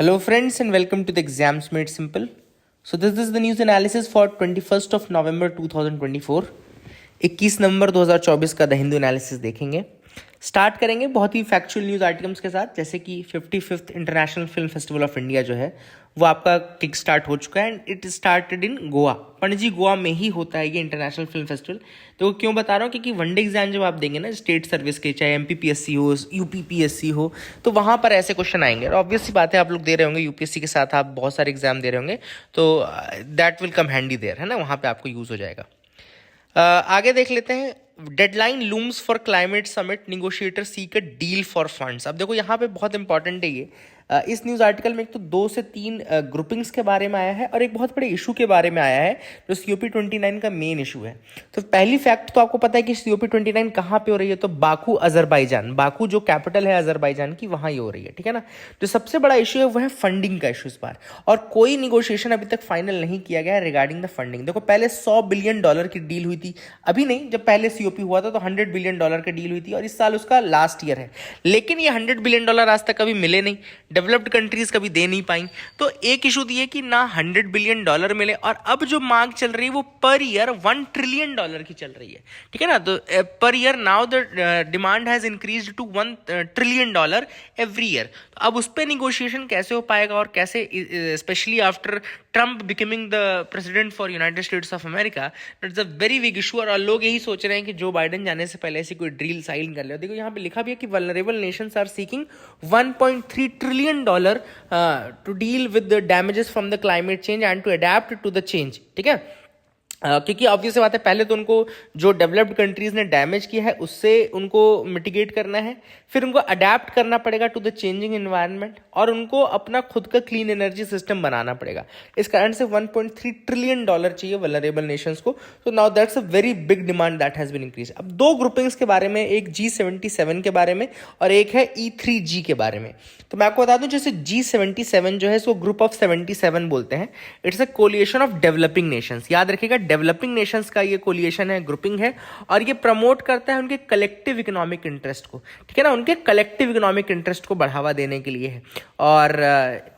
Hello friends and welcome to the Exams Made Simple. So this is the news analysis for 21st of November 2024. 21 नवंबर 2024 का the Hindu analysis देखेंगे. Start करेंगे बहुत ही factual news items के साथ, जैसे कि 55th international film festival of India जो है वो आपका किक स्टार्ट हो चुका है and it started in Goa. Panaji Goa में ही होता है ये इंटरनेशनल फिल्म फेस्टिवल. तो क्यों बता रहा हूँ, क्योंकि वनडे एग्जाम जब आप देंगे ना स्टेट सर्विस के, चाहे एमपीपीएससी हो यूपीपीएससी हो, तो वहाँ पर ऐसे क्वेश्चन आएंगे. और ऑब्वियस सी बात है, आप लोग दे रहे होंगे यूपीएससी के साथ आप बहुत सारे एग्जाम दे रहे होंगे, तो that will come handy there, है ना, वहाँ पे आपको यूज़ हो जाएगा. आगे देख लेते हैं. Deadline looms for climate summit, negotiator seek a deal for funds. अब देखो यहाँ पे बहुत इंपॉर्टेंट है ये. इस न्यूज़ आर्टिकल में एक तो 2 से 3 ग्रुपिंग्स के बारे में आया है और एक बहुत बड़े इशू के बारे में आया है जो COP29 का मेन इशू है. तो पहली फैक्ट तो आपको पता है कि COP29 कहाँ पे हो रही है, तो बाकू अजरबैजान, बाकू जो कैपिटल है अजरबैजान की, वहाँ ही हो रही है. ठीक है ना. जो सबसे बड़ा इशू है वो है फंडिंग का इशू इस बार, और कोई निगोशिएशन अभी तक फाइनल नहीं किया गया है रिगार्डिंग द फंडिंग. देखो पहले $100 बिलियन की डील हुई थी, अभी नहीं, जब पहले COP हुआ था तो $100 बिलियन की डील हुई थी और इस साल उसका लास्ट ईयर है. लेकिन ये $100 बिलियन आज तक कभी मिले नहीं, डेवलप्ड कंट्रीज कभी दे नहीं पाई. तो एक इशू ये कि ना $100 बिलियन मिले, और अब जो मांग चल रही है वो पर ईयर $1 ट्रिलियन की चल रही है. ठीक है ना. तो per year now the demand has increased to $1 trillion every year. तो अब उस पर निगोशिएशन कैसे हो पाएगा और कैसे, specially after Trump becoming the president for United states of America, that's a very big issue. और लोग यही सोच रहे हैं कि जो बाइडेन जाने से पहले ऐसी कोई डील साइन कर ले. देखो यहाँ पे लिखा भी है कि vulnerable nations are seeking $1.3 trillion to deal with the damages from the climate change and to adapt to the change. ठीक है. क्योंकि ऑब्वियस बात है, पहले तो उनको जो डेवलप्ड कंट्रीज ने डैमेज किया है उससे उनको मिटिगेट करना है, फिर उनको अडेप्ट करना पड़ेगा टू द चेंजिंग एनवायरनमेंट, और उनको अपना खुद का क्लीन एनर्जी सिस्टम बनाना पड़ेगा. इस कारण से $1.3 ट्रिलियन चाहिए वल्नरेबल नेशंस को. तो now that's a very big demand that has been increase. अब 2 ग्रुपिंग्स के बारे में, एक G77 के बारे में और एक है E3G के बारे में. तो मैं आपको बता दूं, जैसे G77 जो है इसको ग्रुप ऑफ 77 बोलते हैं. It's a coalition of developing Nations. याद रखिएगा, डेवलपिंग नेशंस का ये कोलिएशन है, ग्रुपिंग है, और ये प्रमोट करता है उनके कलेक्टिव इकोनॉमिक इंटरेस्ट को. ठीक है ना, उनके कलेक्टिव इकोनॉमिक इंटरेस्ट को बढ़ावा देने के लिए है. और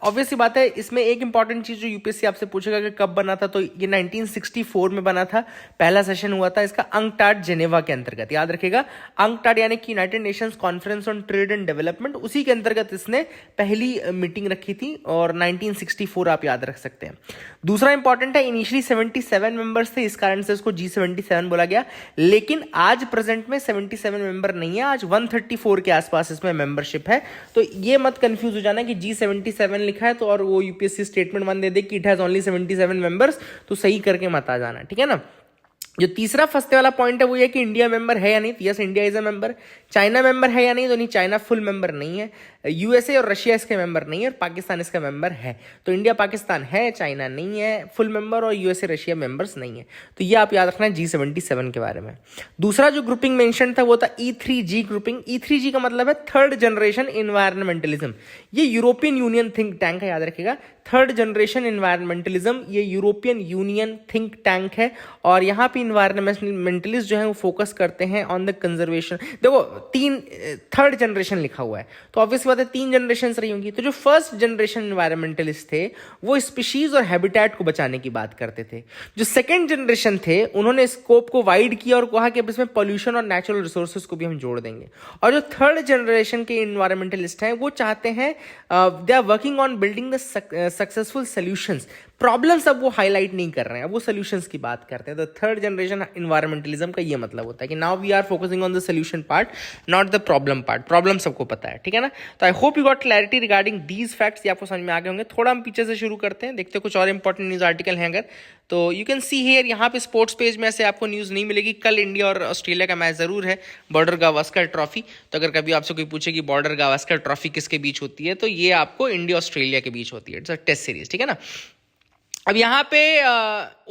ऑब्वियस बात है, इसमें एक इंपॉर्टेंट चीज जो यूपीएससी आपसे पूछेगा कि कब बना था, तो ये 1964 में बना था, पहला सेशन हुआ था इसका अंकटाड जेनेवा के अंतर्गत. याद रखिएगा, अंकटाड यानी कि United Nations conference on trade and development, उसी के अंतर्गत इसने पहली मीटिंग रखी थी, और 1964 आप याद रख सकते हैं. दूसरा इंपॉर्टेंट है, इनिशियली 77 मेंबर्स थे, इस कारण से इसको G77 बोला गया. लेकिन आज प्रेजेंट में 77 मेंबर नहीं है, आज 134 के आसपास इसमें मेंबरशिप है. तो ये मत कंफ्यूज हो जाना कि G77 लिखा है तो और वो यूपीएससी स्टेटमेंट वन दे दे कि इट हैज ओनली 77 मेंबर्स, तो सही करके मत आ जाना. ठीक है ना. जो तीसरा फंसने वाला पॉइंट है वो ये कि इंडिया मेंबर है या नहीं. Yes, India is a member. China member है या नहीं, तो नहीं, चाइना फुल मेंबर नहीं है. यूएसए और रशिया इसके मेंबर नहीं है, और पाकिस्तान इसका मेंबर है. तो इंडिया पाकिस्तान है, चाइना नहीं है फुल मेंबर, और यूएसए रशिया मेंबर्स नहीं है. तो ये आप याद रखना है G77 के बारे में. दूसरा जो ग्रुपिंग मेंशन था वो था E3G ग्रुपिंग. E3G का मतलब है थर्ड जनरेशन इन्वायरमेंटलिज्म. ये यूरोपियन यूनियन थिंक टैंक है, याद रखिएगा. थर्ड जनरेशन इन्वायरमेंटलिज्म ये यूरोपियन यूनियन थिंक टैंक है, और यहाँ पे इन्वायरमेंटलिस्ट जो है वो फोकस करते हैं ऑन द कंजर्वेशन. देखो थर्ड जनरेशन लिखा हुआ है, तो ऑब्वियस बात है 3 जनरेशन रही होंगी. तो जो फर्स्ट जनरेशन इन्वायरमेंटलिस्ट थे वो स्पीशीज और हैबिटेट को बचाने की बात करते थे. जो सेकेंड जनरेशन थे उन्होंने स्कोप को वाइड किया और कहा कि अब इसमें पॉल्यूशन और नेचुरल रिसोर्सेज को भी हम जोड़ देंगे. और जो थर्ड जनरेशन के इन्वायरमेंटलिस्ट हैं वो चाहते हैं, they are working on building the successful solutions. Problems अब वो हाईलाइट नहीं कर रहे हैं, अब वो सोल्यूशंस की बात करते हैं. तो थर्ड जनरेशन इन्वायरमेंटलिज्म का ये मतलब होता है कि now we are focusing on the solution part, not the problem part. Problem सबको पता है. ठीक है ना. तो I hope you got clarity regarding these facts. ये आपको समझ में आ गए होंगे. थोड़ा हम पीछे से शुरू करते हैं, देखते हैं कुछ और इंपॉर्टेंट न्यूज आर्टिकल हैं अगर. तो यू कैन सी हियर, यहाँ पे स्पोर्ट्स पेज में ऐसे आपको न्यूज़ नहीं मिलेगी. कल इंडिया और ऑस्ट्रेलिया का मैच जरूर है, बॉर्डर गावस्कर ट्रॉफी. तो अगर कभी आपसे कोई पूछे कि बॉर्डर गावस्कर ट्रॉफी किसके बीच होती है, तो ये आपको इंडिया ऑस्ट्रेलिया के बीच होती है. It's a test series. ठीक है ना. अब यहाँ पे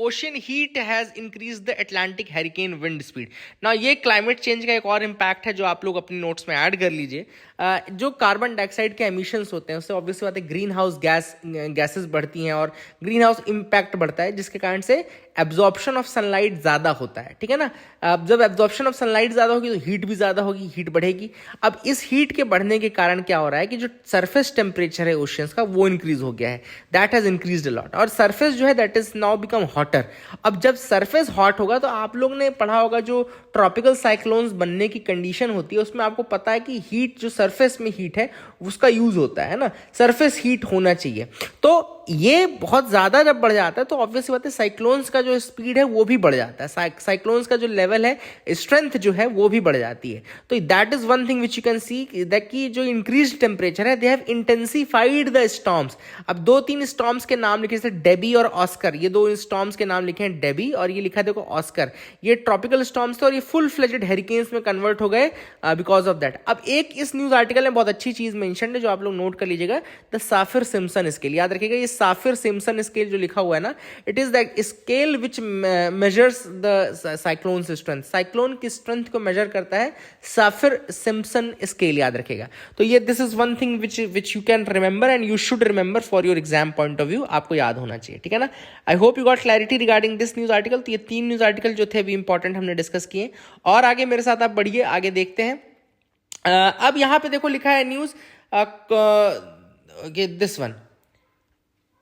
ocean heat has increase the Atlantic hurricane wind speed. ना ये क्लाइमेट चेंज का एक और इम्पैक्ट है जो आप लोग अपने नोट्स में ऐड कर लीजिए. जो कार्बन डाइऑक्साइड के एमिशंस होते हैं उससे ऑब्वियसली बात है ग्रीन हाउस गैसेस बढ़ती हैं और ग्रीन हाउस इम्पैक्ट बढ़ता है, जिसके कारण से एब्जॉर्प्शन ऑफ सनलाइट ज़्यादा होता है, ठीक है ना। अब जब एब्जॉर्प्शन ऑफ सनलाइट ज़्यादा होगी तो हीट भी ज़्यादा होगी, हीट बढ़ेगी। अब इस हीट के बढ़ने के कारण क्या हो रहा है कि जो सरफेस टेम्परेचर है ओशियंस का वो इंक्रीज हो गया है, that has increased a lot, और सरफेस जो है that is now become hotter. अब जब सरफेस हॉट होगा तो आप लोग ने पढ़ा होगा जो ट्रॉपिकल साइक्लोन्स बनने की कंडीशन होती है उसमें आपको पता है कि हीट जो सरफेस में हीट है उसका यूज होता है ना, सरफेस हीट होना चाहिए। तो ये बहुत ज़्यादा जब बढ़ जाता है तो ऑब्वियसली बात है साइक्लोन्स का जो स्पीड है वो भी बढ़ जाता है, साइक्लोन्स का जो लेवल है, स्ट्रेंथ जो है वो भी बढ़ जाती है। तो that is one thing which you can see that कि जो इंक्रीज टेम्परेचर है they have intensified the storms. अब 2-3 स्टॉर्म्स के नाम लिखे जैसे डेबी और ऑस्कर, ये 2 स्टॉर्म्स के नाम लिखे हैं डेबी और ये लिखा है देखो ऑस्कर, ये ट्रॉपिकल स्टॉर्म्स थे और ये फुल फ्लेजेड हेरिकेन्स में कन्वर्ट हो गए बिकॉज ऑफ दैट। अब एक इस न्यूज आर्टिकल में बहुत अच्छी चीज मेंशन है जो आप लोग नोट कर लीजिएगा, द साफिर सिम्पसन स्केल, याद रखिएगा ये साफिर सिम्पसन स्केल जो लिखा हुआ है ना, it is that scale which measures the cyclone strength, cyclone की स्ट्रेंथ को मेजर करता है साफिर सिम्पसन स्केल, याद रखिएगा। तो ये this is one thing which you can remember and you should remember for your exam point of view, आपको याद होना चाहिए, ठीक है ना। आई hope you got clarity regarding this news article. तो ये 3 न्यूज आर्टिकल जो थे भी इंपॉर्टेंट हमने डिस्कस किए, और आगे मेरे साथ आप बढ़िए, आगे देखते हैं। अब यहां पे देखो लिखा है news this one,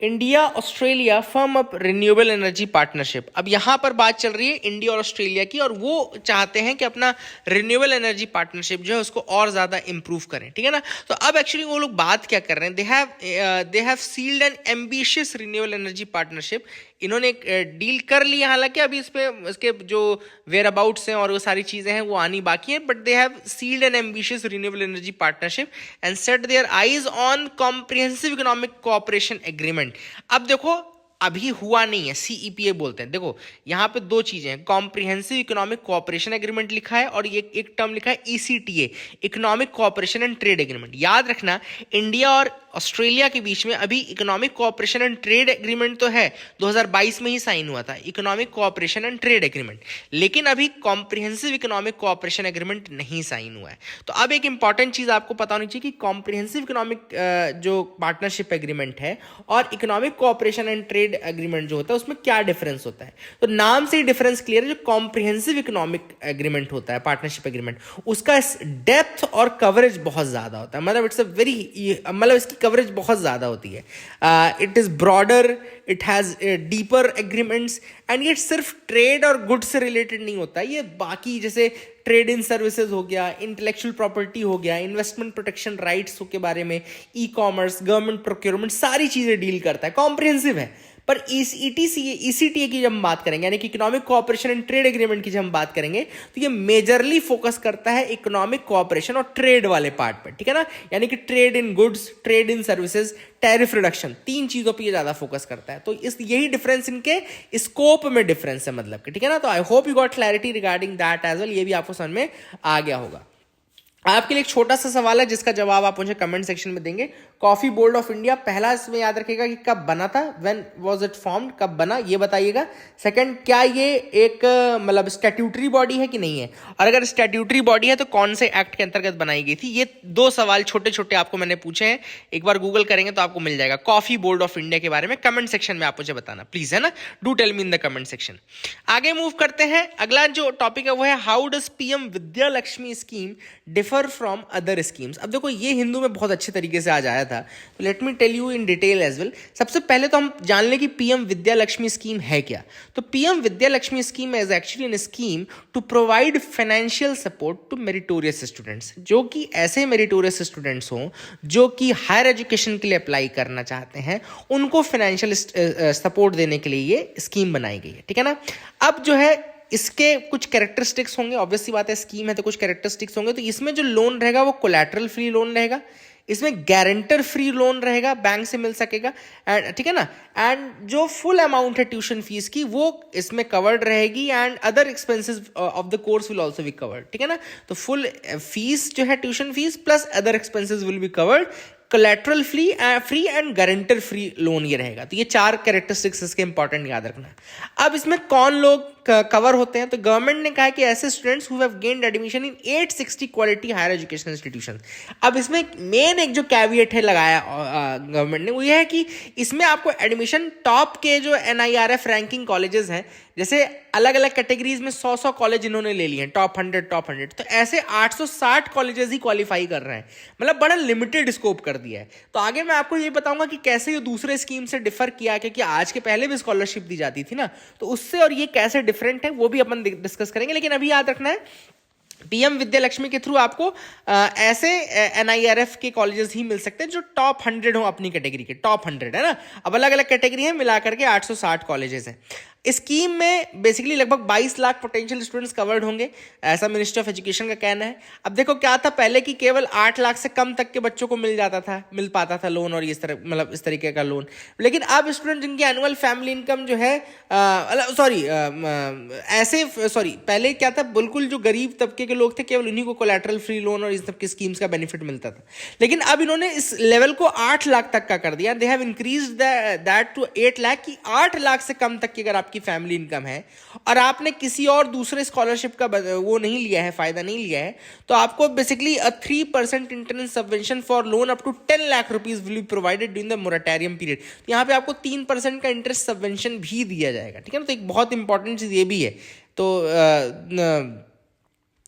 India Australia firm up renewable energy partnership. अब यहां पर बात चल रही है इंडिया और ऑस्ट्रेलिया की, और वो चाहते हैं कि अपना रिन्यूएबल एनर्जी पार्टनरशिप जो है उसको और ज्यादा इंप्रूव करें, ठीक है ना। तो अब एक्चुअली वो लोग बात क्या कर रहे हैं, they have sealed an ambitious renewable energy partnership. इन्होंने एक डील कर ली, हालांकि अभी इस पे इसके जो वेयर अबाउट्स हैं और वो सारी चीजें हैं वो आनी बाकी हैं, but they have sealed an ambitious renewable energy partnership and set their eyes on comprehensive economic cooperation agreement. अब देखो अभी हुआ नहीं है, सीईपीए बोलते हैं। देखो यहाँ पे 2 चीजें हैं, कॉम्प्रिहेंसिव इकोनॉमिक कोऑपरेशन एग्रीमेंट लिखा है और ये एक टर्म लिखा है ECTA, economic cooperation and trade agreement. याद रखना इंडिया और ऑस्ट्रेलिया के बीच में अभी economic cooperation and trade agreement तो है, 2022 में ही साइन हुआ था economic cooperation and trade agreement, लेकिन अभी कॉम्प्रिहेंसिव इकोनॉमिक कोऑपरेशन एग्रीमेंट नहीं साइन हुआ है। तो अब एक इंपॉर्टेंट चीज आपको पता होनी चाहिए कि कॉम्प्रिहेंसिव इकोनॉमिक जो पार्टनरशिप एग्रीमेंट है और economic cooperation and trade agreement जो होता है उसमें क्या डिफरेंस होता है। तो नाम से ही डिफरेंस क्लियर है, जो कॉम्प्रिहेंसिव इकोनॉमिक एग्रीमेंट होता है, पार्टनरशिप एग्रीमेंट, उसका डेप्थ और कवरेज बहुत ज्यादा होता है, मतलब इट्स अ वेरी, मतलब इसकी कवरेज बहुत ज्यादा होती है, it is broader, it has deeper agreements, and ये सिर्फ ट्रेड और गुड्स से रिलेटेड नहीं होता है, ये बाकी जैसे ट्रेड इन सर्विसेज हो गया, इंटेलेक्चुअल प्रॉपर्टी हो गया, इन्वेस्टमेंट प्रोटेक्शन राइट्स के बारे में, ई कॉमर्स, गवर्नमेंट प्रोक्योरमेंट, सारी चीजें डील करता है, कॉम्प्रिहेंसिव है। पर ईसीटीए की जब हम बात करेंगे, यानी कि economic cooperation and trade agreement की जब हम बात करेंगे, तो ये मेजरली फोकस करता है इकोनॉमिक कोऑपरेशन और ट्रेड वाले पार्ट पर, ठीक है ना, यानी कि trade in goods, trade in services, tariff reduction, 3 चीजों पर ये ज्यादा फोकस करता है। तो इस यही डिफरेंस इनके स्कोप में डिफरेंस है, मतलब कि, ठीक है ना। तो I hope you got clarity regarding that as well, ये भी आपको समझ में आ गया होगा। आपके लिए एक छोटा सा सवाल है जिसका जवाब आप मुझे कमेंट सेक्शन में देंगे। कॉफी बोर्ड ऑफ इंडिया, पहला इसमें याद रखिएगा कि कब बना था, व्हेन वाज इट फॉर्म्ड, कब बना ये बताइएगा। सेकंड, क्या ये एक मतलब स्टैट्यूटरी बॉडी है कि नहीं है, और अगर स्टैट्यूटरी बॉडी है तो कौन से एक्ट के अंतर्गत बनाई गई थी। ये 2 सवाल छोटे छोटे आपको मैंने पूछे हैं, एक बार गूगल करेंगे तो आपको मिल जाएगा कॉफी बोर्ड ऑफ इंडिया के बारे में। कमेंट सेक्शन में आप मुझे बताना प्लीज, है ना, do tell me in the comment section. आगे मूव करते हैं, अगला जो टॉपिक है वो है how does PM Vidya Lakshmi scheme differ from other schemes. अब देखो ये हिंदू में बहुत अच्छे तरीके से आज आया था, तो let me tell you in detail as well. सबसे पहले तो हम जान लें कि पीएम विद्या लक्ष्मी स्कीम है क्या। तो PM Vidya Lakshmi scheme is actually an scheme to provide financial support to meritorious students, जो कि ऐसे मेरिटोरियस स्टूडेंट्स हों जो कि हायर एजुकेशन के लिए अप्लाई करना चाहते हैं, उनको फाइनेंशियल सपोर्ट देने के लिए ये स्कीम बनाई गई है, ठीक है ना। अब जो है इसके कुछ कैरेक्टरिस्टिक्स होंगे, ऑब्वियसली बात है स्कीम है तो कुछ कैरेक्टरिस्टिक्स होंगे। तो इसमें जो लोन रहेगा वो कोलैटरल फ्री लोन रहेगा, इसमें गारंटर फ्री लोन रहेगा, बैंक से मिल सकेगा, एंड ठीक है ना, एंड जो फुल अमाउंट है ट्यूशन फीस की वो इसमें कवर्ड रहेगी, and other expenses of the course will also be covered, ठीक है ना। तो फुल फीस जो है tuition fees plus other expenses will be covered collateral free and guarantor free loan ये रहेगा। तो ये 4 कैरेक्टरिस्टिक्स इसके इंपॉर्टेंट याद रखना है। अब इसमें कौन लोग कवर होते हैं, तो गवर्नमेंट ने कहा कि ऐसे students who have gained admission in 860 quality higher education institution. अब इसमें मेन एक जो कैविएट है लगाया गवर्नमेंट ने, वो ये है कि इसमें आपको एडमिशन टॉप के जो NIRF रैंकिंग कॉलेजेस हैं, जैसे अलग अलग कैटेगरीज में 100 कॉलेज इन्होंने ले लिए हैं, टॉप 100, तो ऐसे 860 कॉलेजेस ही क्वालिफाई कर रहे हैं, मतलब बड़ा लिमिटेड स्कोप कर दिया है। तो आगे मैं आपको ये बताऊंगा कि कैसे ये दूसरे स्कीम से डिफर किया, क्योंकि आज के पहले भी स्कॉलरशिप दी जाती थी ना, तो उससे और ये कैसे डिफरेंट है वो भी अपन डिस्कस करेंगे। लेकिन अभी याद रखना है PM विद्या लक्ष्मी के थ्रू आपको ऐसे NIRF के कॉलेजेस ही मिल सकते हैं जो टॉप 100 हो अपनी कैटेगरी के, टॉप 100 है ना। अब अलग अलग कैटेगरी है, मिलाकर के 860 कॉलेजेस हैं। स्कीम में बेसिकली लगभग 22 लाख पोटेंशियल स्टूडेंट्स कवर्ड होंगे, ऐसा मिनिस्ट्री ऑफ एजुकेशन का कहना है। अब देखो क्या था पहले कि केवल 8 लाख से कम तक के बच्चों को मिल पाता था लोन, और इस तरह मतलब इस तरीके का लोन। लेकिन अब स्टूडेंट जिनकी एनुअल फैमिली इनकम जो है पहले क्या था, बिल्कुल जो गरीब तबके के लोग थे केवल उन्हीं को कोलैटरल फ्री लोन और इस सब की स्कीम्स का बेनिफिट मिलता था। लेकिन अब इन्होंने इस लेवल को 8 लाख तक का कर दिया। They have increased that to 8 lakh, कि 8 लाख से कम तक की अगर आपकी फैमिली इनकम है और आपने किसी और दूसरे स्कॉलरशिप का वो नहीं लिया है, फायदा नहीं लिया है, तो आपको basically 3% interest subvention for loan up to 10 lakh rupees will be provided during the moratorium period. तो यहाँ पे आपको 3% का इंटरेस्ट सबवेंशन भी दिया जाएगा, ठीक है ना। तो एक बहुत इंपॉर्टेंट चीज ये भी है, तो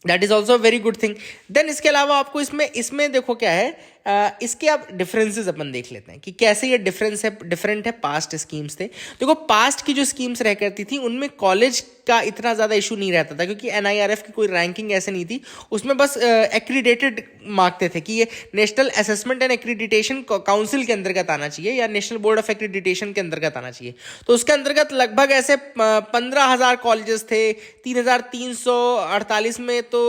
that is also very good thing. Then इसके अलावा आपको इसमें देखो क्या है, इसके आप डिफरेंसेस अपन देख लेते हैं कि कैसे ये डिफरेंट है पास्ट स्कीम्स से। देखो पास्ट की जो स्कीम्स रह करती थी उनमें कॉलेज का इतना ज़्यादा इशू नहीं रहता था, क्योंकि NIRF की कोई रैंकिंग ऐसे नहीं थी, उसमें बस एक्रीडेटेड मांगते थे कि ये national assessment and accreditation council के अंतर्गत आना चाहिए या नेशनल बोर्ड ऑफ एक्रीडिटेशन के अंतर्गत आना चाहिए। तो उसके अंतर्गत लगभग ऐसे 15,000 कॉलेजेस थे, 3,348 में तो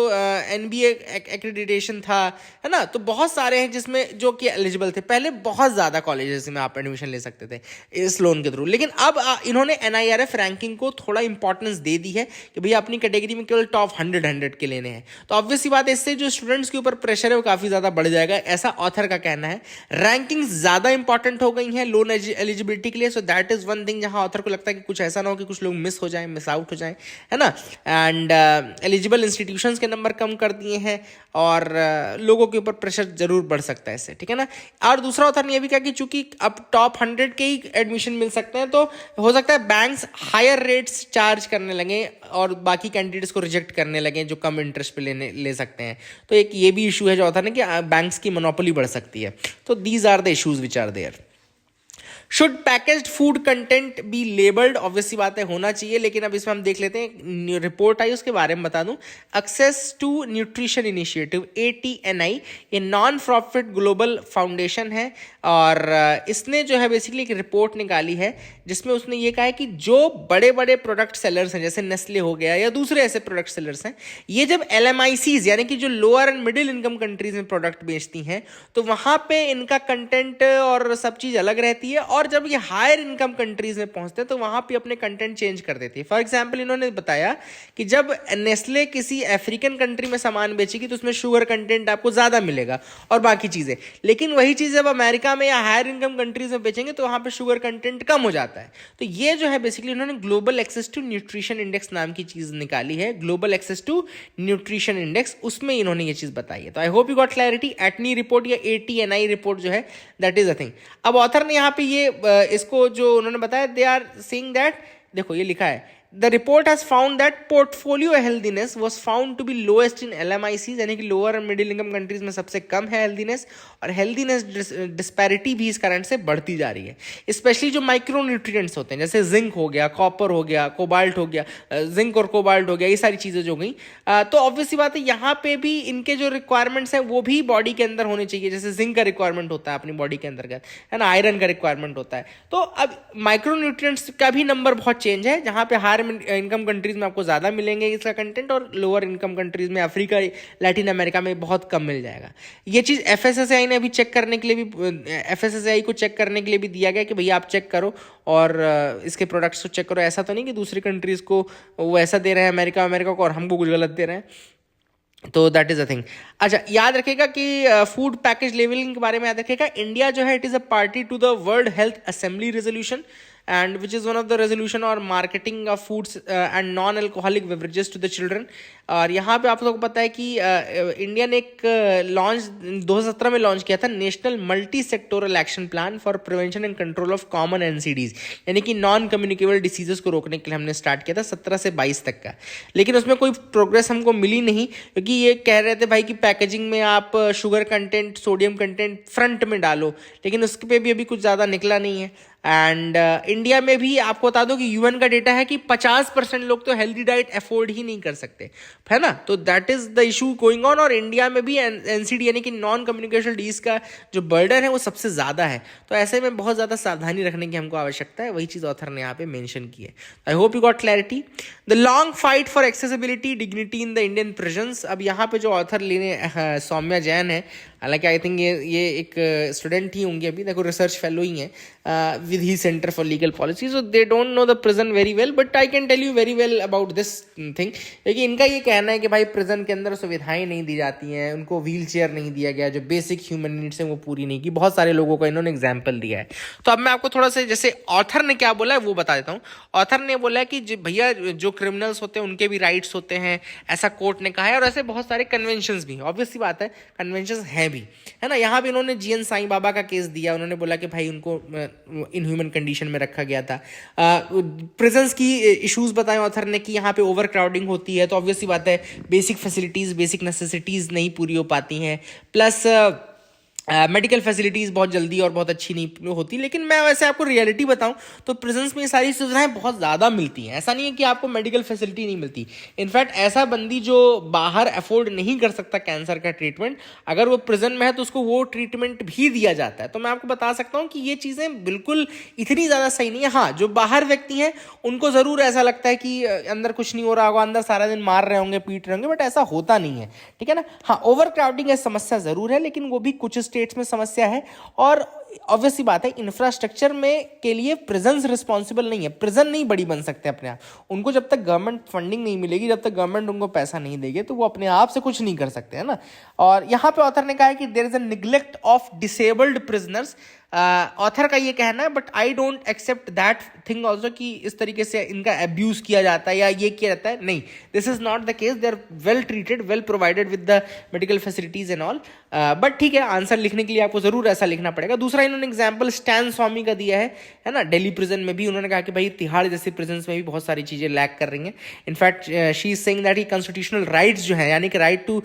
NBA एक्रीडिटेशन था, है ना। तो बहुत सारे हैं जिसमें जो कि एलिजिबल थे। पहले बहुत ज़्यादा कॉलेजेस में आप एडमिशन ले सकते थे इस लोन के थ्रू, लेकिन अब इन्होंने NIRF रैंकिंग को थोड़ा इंपॉर्टेंस दे दी है कि भैया अपनी कैटेगरी में केवल टॉप 100 के लेने हैं। तो ऑब्वियस सी बात है, इससे जो स्टूडेंट्स के ऊपर प्रेशर है वो काफ़ी ज़्यादा बढ़ जाएगा, ऐसा ऑथर का कहना है। रैंकिंग ज़्यादा इंपॉर्टेंट हो गई हैं लोन एलिजिबिलिटी के लिए, so that is one thing जहां ऑथर को लगता है कि कुछ ऐसा ना हो कि कुछ लोग मिस आउट हो जाएं, है ना। एंड एलिजिबल इंस्टीट्यूशंस के नंबर कम कर दिए हैं और लोगों के ऊपर प्रेशर जरूर बढ़ सकता है इससे, ठीक है ना। और दूसरा ऑथर ने यह भी कहा कि चूंकि अब टॉप 100 के ही एडमिशन मिल सकते हैं, तो हो सकता है बैंक्स हायर रेट्स चार्ज करने लगे और बाकी कैंडिडेट्स को रिजेक्ट करने लगे जो कम इंटरेस्ट पे ले सकते हैं। तो एक ये भी इशू है जो ऑथर ने कि बैंक्स की मोनोपोली बढ़ सकती है। तो these are the issues which are there. Should packaged food content be labelled, obviously बात है होना चाहिए, लेकिन अब इसमें हम देख लेते हैं। रिपोर्ट आई उसके बारे में बता दूं। Access to nutrition initiative ATNI ये नॉन प्रॉफिट ग्लोबल फाउंडेशन है और इसने जो है बेसिकली एक रिपोर्ट निकाली है जिसमें उसने ये कहा है कि जो बड़े बड़े प्रोडक्ट सेलर्स हैं जैसे नेस्ले हो गया या दूसरे ऐसे प्रोडक्ट सेलर्स हैं, ये जब LMICs यानी कि जो lower and middle income countries में प्रोडक्ट बेचती हैं तो वहां पे इनका कंटेंट और सब चीज अलग रहती है, और जब ये हायर इनकम कंट्रीज में पहुंचते हैं तो वहां पे अपने कंटेंट चेंज कर देती है। फॉर एग्जांपल इन्होंने बताया कि जब नेस्ले किसी अफ्रीकन कंट्री में सामान बेचेगी तो उसमें शुगर कंटेंट आपको ज्यादा मिलेगा और बाकी चीजें, लेकिन वही चीज जब अमेरिका में या हायर इनकम कंट्रीज में बेचेंगे तो वहां पे शुगर कंटेंट कम हो जाता है। तो ये जो है बेसिकली उन्होंने global access to nutrition index नाम की चीज निकाली है, global access to nutrition index, उसमें इन्होंने ये चीज बताई है। तो I hope you got clarity. ATNI report या ATNI रिपोर्ट जो है दैट इज अ थिंग। अब ऑथर ने यहाँ पे ये इसको जो उन्होंने बताया, दे आर सेइंग दैट, देखो ये लिखा है, The report has found that portfolio healthiness was found to be lowest in LMICs, यानी कि लोअर और मिडिल इनकम कंट्रीज में सबसे कम है हेल्दीनेस, और हेल्दीनेस डिस्पैरिटी भी इस कारण से बढ़ती जा रही है। स्पेशली जो माइक्रो न्यूट्रिएंट्स होते हैं जैसे जिंक हो गया, कॉपर हो गया, कोबाल्ट हो गया, जिंक और कोबाल्ट हो गया, ये सारी चीज़ें जो गई, तो ऑब्वियसली बात है यहाँ पे भी इनके जो रिक्वायरमेंट्स हैं वो भी बॉडी के अंदर होने चाहिए। जैसे जिंक का रिक्वायरमेंट होता है अपनी बॉडी के अंतर्गत, है ना, आयरन का रिक्वायरमेंट होता है। तो अब माइक्रो न्यूट्रिएंट्स का भी नंबर बहुत चेंज है, जहाँ पे हायर इनकम कंट्रीज में आपको ज्यादा मिलेंगे इसका कंटेंट, और लोअर इनकम कंट्रीज में अफ्रीका, लैटिन अमेरिका में बहुत कम मिल जाएगा। ये चीज FSSAI ने अभी चेक करने के लिए भी, FSSAI को चेक करने के लिए भी दिया गया कि भैया आप चेक करो और इसके प्रोडक्ट्स को चेक करो। ऐसा तो नहीं कि दूसरी कंट्रीज को वो ऐसा दे रहे हैं अमेरिका को और हमको कुछ गलत दे रहे हैं। तो दैट इज अ थिंग। अच्छा, याद रखिएगा कि फूड पैकेज लेवलिंग के बारे में याद रखिएगा, इंडिया जो है it is a party to the world health assembly resolution and which is one of the resolution और marketing of foods and non alcoholic beverages to the children. और यहाँ पे आप लोगों को पता है कि इंडिया ने एक लॉन्च 2017 में लॉन्च किया था national multi sectoral action plan for prevention and control of common NCDs, यानी कि नॉन कम्युनिकेबल डिसीजेस को रोकने के लिए हमने स्टार्ट किया था 17 से 22 तक का। लेकिन उसमें कोई प्रोग्रेस हमको मिली नहीं, क्योंकि ये कह रहे थे भाई कि पैकेजिंग में आप sugar content, sodium content front में डालो, लेकिन उस पे भी अभी कुछ ज़्यादा निकला नहीं है। एंड इंडिया में भी आपको बता दो कि यूएन का डेटा है कि 50% लोग तो हेल्दी डाइट अफोर्ड ही नहीं कर सकते, है ना। तो that is the issue going on, और इंडिया में भी एनसीडी यानी कि नॉन कम्युनिकेशन डिजीज का जो बर्डन है वो सबसे ज़्यादा है। तो ऐसे में बहुत ज़्यादा सावधानी रखने की हमको आवश्यकता है, वही चीज़ ऑथर ने यहाँ पे मेंशन की है। आई hope you got clarity. The long fight for accessibility dignity in the Indian prisons. अब यहाँ पे जो ऑथर लेने सौम्या जैन है, हालांकि आई थिंक ये एक स्टूडेंट ही होंगे, अभी देखो रिसर्च फेलो ही हैं Vidhi centre for legal policy, so they don't know the prison very well, but I can tell you very well about this thing. क्योंकि इनका ये कहना है कि भाई प्रिजन के अंदर सुविधाएं नहीं दी जाती हैं, उनको व्हील चेयर नहीं दिया गया, जो बेसिक ह्यूमन नीड्स हैं वो पूरी नहीं की। बहुत सारे लोगों का इन्होंने एग्जाम्पल दिया है। तो अब मैं आपको थोड़ा सा जैसे ऑथर ने क्या बोला है वो बता देता हूँ। ऑथर ने बोला है कि भैया जो क्रिमिनल्स होते हैं उनके भी राइट्स होते हैं, ऐसा कोर्ट ने कहा है, और ऐसे बहुत सारे कन्वेंशंस भी, ऑब्वियस सी बात है कन्वेंशंस हैं भी, है ना। यहाँ भी इन्होंने जीएन साईं बाबा का केस दिया, उन्होंने बोला कि भाई उनको इनह्यूमन कंडीशन में रखा गया था। प्रिजन्स की इश्यूज बताएं ऑथर ने कि यहाँ पे ओवर क्राउडिंग होती है, तो ऑब्वियस सी बात है बेसिक फैसिलिटीज़, बेसिक नेसेसिटीज़ नहीं पूरी हो पाती हैं, प्लस मेडिकल फैसिलिटीज़ बहुत जल्दी और बहुत अच्छी नहीं होती। लेकिन मैं वैसे आपको रियलिटी बताऊं तो प्रिजन्स में ये सारी सुविधाएं बहुत ज़्यादा मिलती हैं, ऐसा नहीं है कि आपको मेडिकल फैसिलिटी नहीं मिलती। इनफैक्ट ऐसा बंदी जो बाहर अफोर्ड नहीं कर सकता कैंसर का ट्रीटमेंट, अगर वो प्रिजन में है तो उसको वो ट्रीटमेंट भी दिया जाता है। तो मैं आपको बता सकता हूँ कि ये चीज़ें बिल्कुल इतनी ज़्यादा सही नहीं है। हाँ, जो बाहर व्यक्ति हैं उनको ज़रूर ऐसा लगता है कि अंदर कुछ नहीं हो रहा होगा, अंदर सारा दिन मार रहे होंगे, पीट रहे होंगे, बट ऐसा होता नहीं है, ठीक है ना। हाँ, ओवर क्राउडिंग समस्या ज़रूर है, लेकिन वो भी कुछ स्टेट्स में समस्या है। और ऑब्वियसली बात है इंफ्रास्ट्रक्चर में के लिए प्रिजन्स रिस्पॉन्सिबल नहीं है, प्रिजन नहीं बड़ी बन सकते अपने आप। उनको जब तक गवर्नमेंट फंडिंग नहीं मिलेगी, जब तक गवर्नमेंट उनको पैसा नहीं देगी, तो वो अपने आप से कुछ नहीं कर सकते, है ना। और यहाँ पे ऑथर ने कहा है कि there is a neglect of disabled prisoners. Author का ये कहना है, but I don't accept that thing also कि इस तरीके से इनका अब्यूज किया जाता है या ये किया जाता है, नहीं, this is not the case. They are well treated, well provided with the medical facilities and all. But ठीक है, आंसर लिखने के लिए आपको जरूर ऐसा लिखना पड़ेगा। दूसरा इन्होंने एग्जाम्पल स्टैन स्वामी का दिया है ना, दिल्ली प्रिजन में भी उन्होंने कहा कि भाई तिहाड़ जैसे प्रिजन में भी बहुत सारी चीजें लैक कर रही हैं। In fact she is saying that constitutional rights जो है, यानी कि राइट टू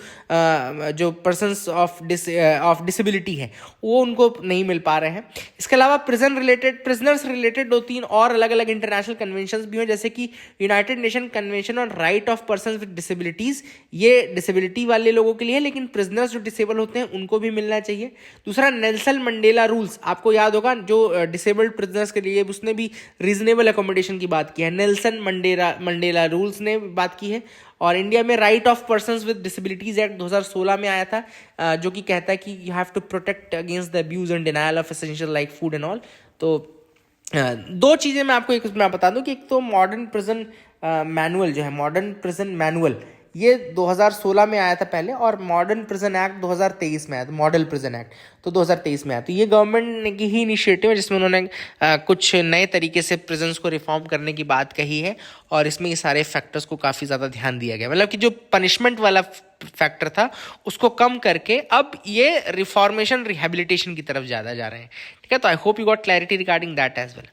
जो पर्सन्स ऑफ डिसेबिलिटी है वो उनको नहीं मिल पा रहे हैं। इसके अलावा प्रिजनर्स रिलेटेड 2-3 और अलग अलग इंटरनेशनल कन्वेंशंस भी हैं, जैसे कि United nation convention on right of persons with disabilities, ये डिसेबिलिटी वाले लोगों के लिए, लेकिन प्रिजनर्स जो डिसेबल होते हैं उनको भी मिलना चाहिए। दूसरा नेल्सन मंडेला रूल्स, आपको याद होगा जो डिसेबल्ड प्रिजनर्स के लिए उसने भी रीजनेबल अकोमोडेशन की बात की है, नेल्सन मंडेला रूल्स ने बात की है। और इंडिया में right of persons with disabilities act 2016 में आया था, जो कि कहता है कि you have to protect against the abuse and denial of essential like food and all. तो दो चीज़ें मैं आपको मैं बता दूं कि एक तो मॉडर्न प्रिजन मैनुअल जो है, मॉडर्न प्रिजन मैनुअल, ये 2016 में आया था पहले, और मॉडर्न प्रिजन एक्ट 2023 में आया था, मॉडल प्रिजन एक्ट तो 2023 में आया। तो ये गवर्नमेंट की ही इनिशिएटिव है जिसमें उन्होंने कुछ नए तरीके से प्रिजन्स को रिफॉर्म करने की बात कही है, और इसमें ये सारे फैक्टर्स को काफ़ी ज़्यादा ध्यान दिया गया। मतलब कि जो पनिशमेंट वाला फैक्टर था उसको कम करके अब ये रिफॉर्मेशन रिहेबिलिटेशन की तरफ ज़्यादा जा रहे हैं, ठीक है। तो I hope you got clarity regarding that as well.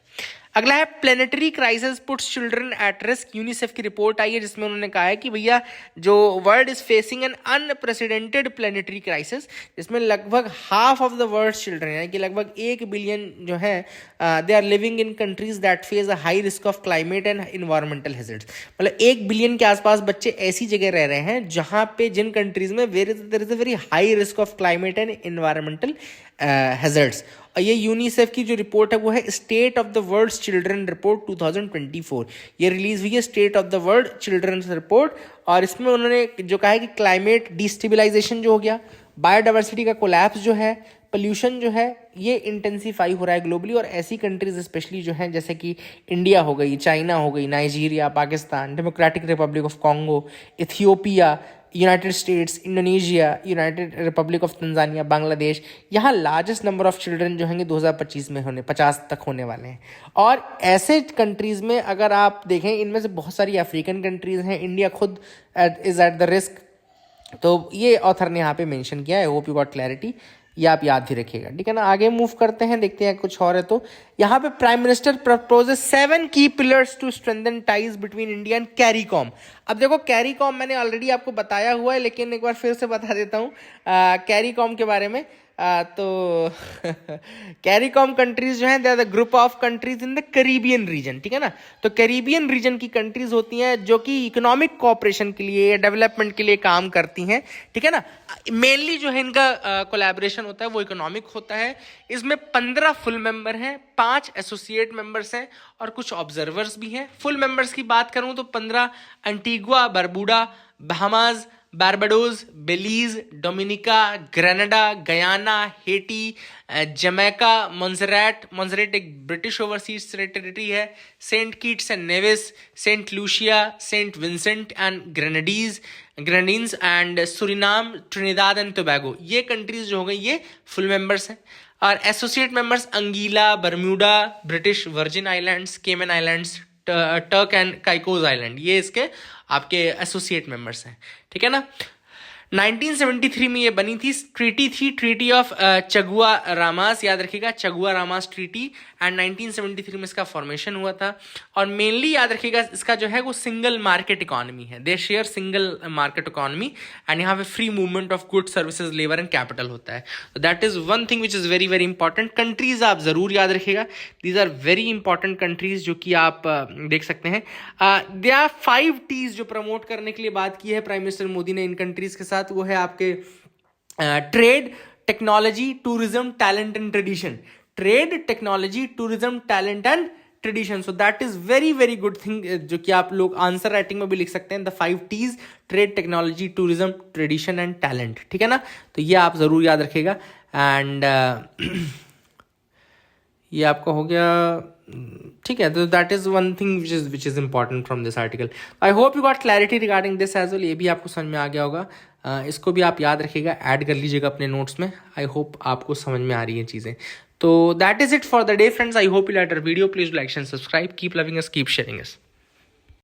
अगला है planetary crisis puts children at risk. UNICEF की रिपोर्ट आई है जिसमें उन्होंने कहा है कि भैया जो world is facing an unprecedented planetary crisis, जिसमें लगभग half of the world children यानी कि लगभग 1 बिलियन जो है they are living in countries that face a high risk of climate and environmental hazards. मतलब 1 बिलियन के आसपास बच्चे ऐसी जगह रह रहे हैं जहाँ पे जिन कंट्रीज में there is a very high risk of climate and environmental hazards. ये यूनिसेफ की जो रिपोर्ट है वो है state of the world children report 2024, ये रिलीज हुई है state of the world children report. और इसमें उन्होंने जो कहा है कि क्लाइमेट डिस्टेबलाइजेशन जो हो गया, बायोडाइवर्सिटी का कोलैप्स जो है, पोल्यूशन जो है, ये इंटेंसीफाई हो रहा है ग्लोबली। और ऐसी कंट्रीज स्पेशली जो हैं जैसे कि इंडिया हो गई, चाइना हो गई, Nigeria, Pakistan, democratic Republic of Congo, Ethiopia, United states, Indonesia, United Republic of Tanzania, Bangladesh, यहाँ लार्जेस्ट नंबर ऑफ चिल्ड्रन जो होंगे 2025 में 50 तक होने वाले हैं। और ऐसे कंट्रीज़ में अगर आप देखें, इनमें से बहुत सारी अफ्रीकन कंट्रीज़ हैं, इंडिया खुद इज़ एट द रिस्क। तो ये ऑथर ने यहाँ पे मेंशन किया है। आई होप यू गॉट क्लैरिटी, ये आप याद भी रखिएगा, ठीक है ना। आगे मूव करते हैं, देखते हैं कुछ और है। तो यहाँ पे prime minister proposes 7 key pillars to strengthen ties between India and CARICOM. अब देखो, कैरीकॉम मैंने ऑलरेडी आपको बताया हुआ है, लेकिन एक बार फिर से बता देता हूँ कैरीकॉम के बारे में। तो कैरीकॉम कंट्रीज जो हैं, they are the group of countries in the Caribbean region, ठीक है ना। तो कैरिबियन रीजन की कंट्रीज होती हैं जो कि इकोनॉमिक कोऑपरेशन के लिए, डेवलपमेंट के लिए काम करती हैं, ठीक है ना। मेनली जो है इनका कोलैबोरेशन होता है वो इकोनॉमिक होता है। इसमें 15 फुल मेंबर हैं, 5 एसोसिएट मेंबर्स हैं और कुछ ऑब्जर्वर्स भी हैं। फुल मेंबर्स की बात करूं तो 15 Antigua, Barbuda, Bahamas, Barbados, Belize, Dominica, Grenada, Guyana, Haiti, Jamaica, Montserrat एक ब्रिटिश ओवरसीज टेरिटरी है, Saint Kitts and Nevis, Saint Lucia, Saint Vincent and Grenadines and Suriname, Trinidad and Tobago. ये countries जो हो गई ये फुल मेंबर्स हैं। और associate members Anguilla, Bermuda, British Virgin Islands, Cayman Islands, Turk and Caicos island, ये इसके आपके एसोसिएट मेंबर्स हैं, ठीक है ना। 1973 में ये बनी थी, ट्रीटी थी, ट्रीटी ऑफ चगुआ रामास, याद रखिएगा, चगुआ रामास ट्रीटी, एंड 1973 में इसका फॉर्मेशन हुआ था। और मेनली याद रखिएगा इसका जो है वो सिंगल मार्केट इकोनॉमी है, they share single market economy, and यहाँ पे free movement of goods, services, labour and capital होता है। तो that is one thing which is very very important. Countries आप जरूर याद रखिएगा, these are very important countries जो कि आप देख सकते हैं। दे आर 5 T's जो प्रमोट करने के लिए बात की है प्राइम मिनिस्टर मोदी ने इन कंट्रीज के साथ। वो है आपके trade, technology, tourism, talent and tradition. Trade, technology, tourism, talent and tradition. So that is very very good thing, जो कि आप लोग आंसर राइटिंग में भी लिख सकते हैं, the 5 T's, trade, technology, tourism, tradition and talent, ठीक है ना। तो ये आप जरूर याद रखिएगा। एंड ये आपका हो गया, ठीक है। तो that is one thing which is important from this article. I hope you got clarity regarding this as well. ये भी आपको समझ में आ गया होगा, इसको भी आप याद रखिएगा, ऐड कर लीजिएगा अपने नोट्स में। आई होप आपको समझ में आ रही हैं चीज़ें। तो that is it for the day friends. I hope you like our video. Please like and subscribe. Keep loving us, keep sharing us.